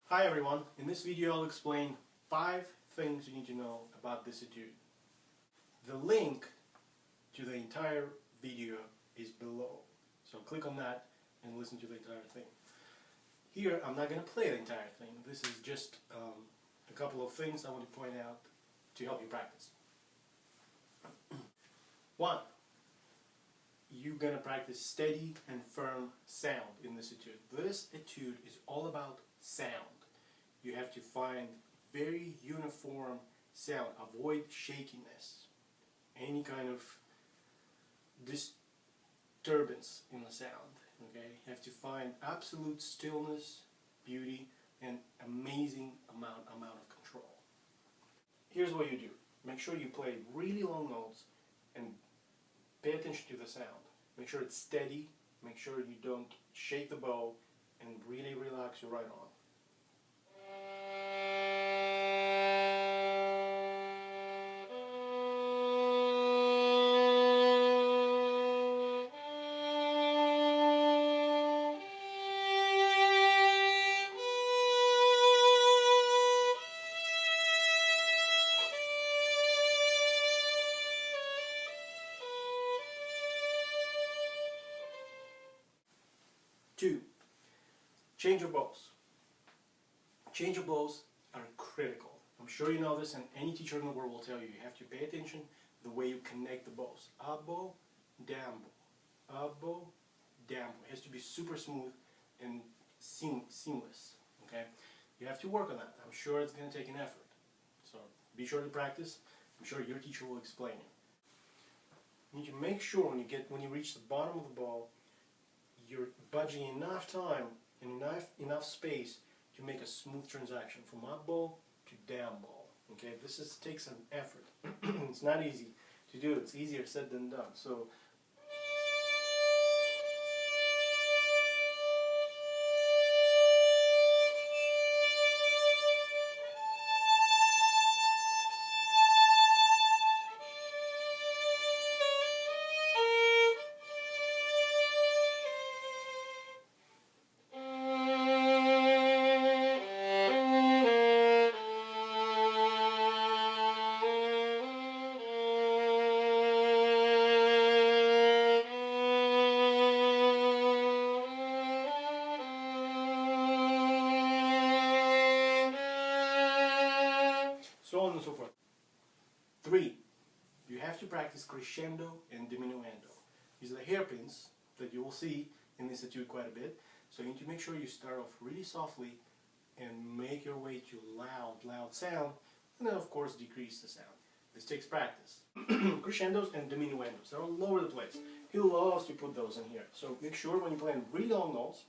Hi everyone, in this video I'll explain 5 things you need to know about this etude. The link to the entire video is below, so click on that and listen to the entire thing. Here I'm not going to play the entire thing, this is just a couple of things I want to point out to help you practice. 1. You're going to practice steady and firm sound in this etude. This etude is all about sound. You have to find very uniform sound. Avoid shakiness, any kind of disturbance in the sound. Okay, you have to find absolute stillness, beauty, and amazing amount of control. Here's what you do. Make sure you play really long notes and pay attention to the sound. Make sure it's steady. Make sure you don't shake the bow, and really relax your right arm. Two, change your bows. Change your bows are critical. I'm sure you know this, and any teacher in the world will tell you. You have to pay attention to the way you connect the bows. Up bow, down bow. Up bow, down bow. It has to be super smooth and seamless. Okay? You have to work on that. I'm sure it's going to take an effort. So be sure to practice. I'm sure your teacher will explain it. You need to make sure when you reach the bottom of the bow, you're budging enough time and enough space to make a smooth transaction from up bow to down bow. Okay, this takes an effort. It's not easy to do. It's easier said than done. So on and so forth. 3. You have to practice crescendo and diminuendo. These are the hairpins that you will see in this etude quite a bit. So you need to make sure you start off really softly and make your way to loud sound, and then of course decrease the sound. This takes practice. Crescendos and diminuendos, they're all over the place. He loves to put those in here. So make sure when you're playing really long notes,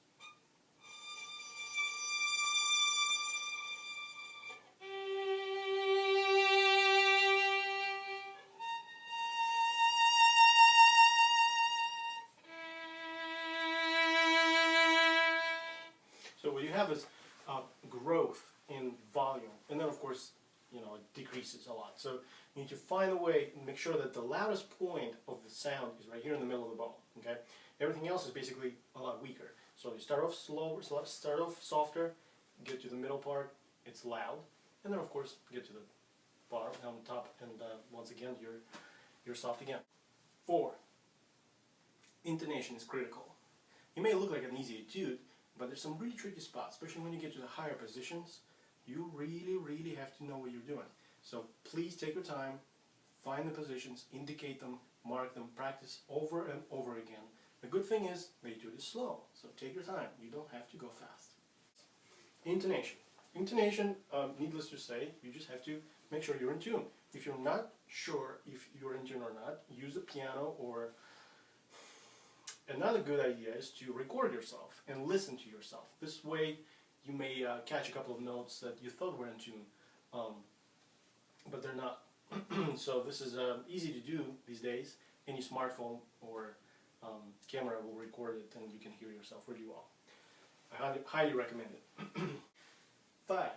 so what you have is growth in volume, and then of course, it decreases a lot. So you need to find a way and make sure that the loudest point of the sound is right here in the middle of the bow. Okay, everything else is basically a lot weaker. So you start off slower, start off softer, get to the middle part, it's loud, and then of course get to the bottom on top, and once again you're soft again. 4. Intonation is critical. It may look like an easy etude, but there's some really tricky spots, especially when you get to the higher positions. You really have to know what you're doing. So please take your time, find the positions, indicate them, mark them, practice over and over again. The good thing is the etude is slow, so take your time. You don't have to go fast. Intonation. Intonation, needless to say, you just have to make sure you're in tune. If you're not sure if you're in tune or not, use a piano, or another good idea is to record yourself and listen to yourself. This way you may catch a couple of notes that you thought were in tune, but they're not. So this is easy to do these days. Any smartphone or camera will record it, and you can hear yourself really well. I highly recommend it. 5.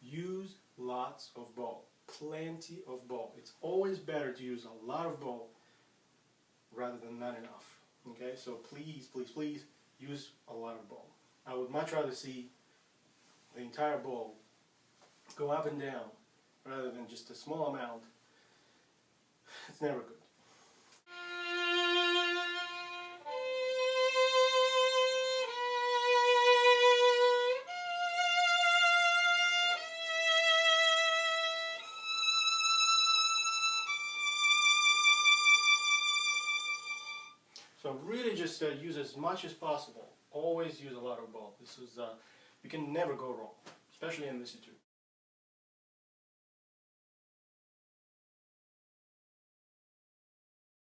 Use lots of bow. Plenty of bow. It's always better to use a lot of bow rather than not enough. Okay, so please use a lot of bow. I would much rather see the entire bow, go up and down, rather than just a small amount, it's never good. So really just use as much as possible. Always use a lot of bow. This is, you can never go wrong, especially in this etude.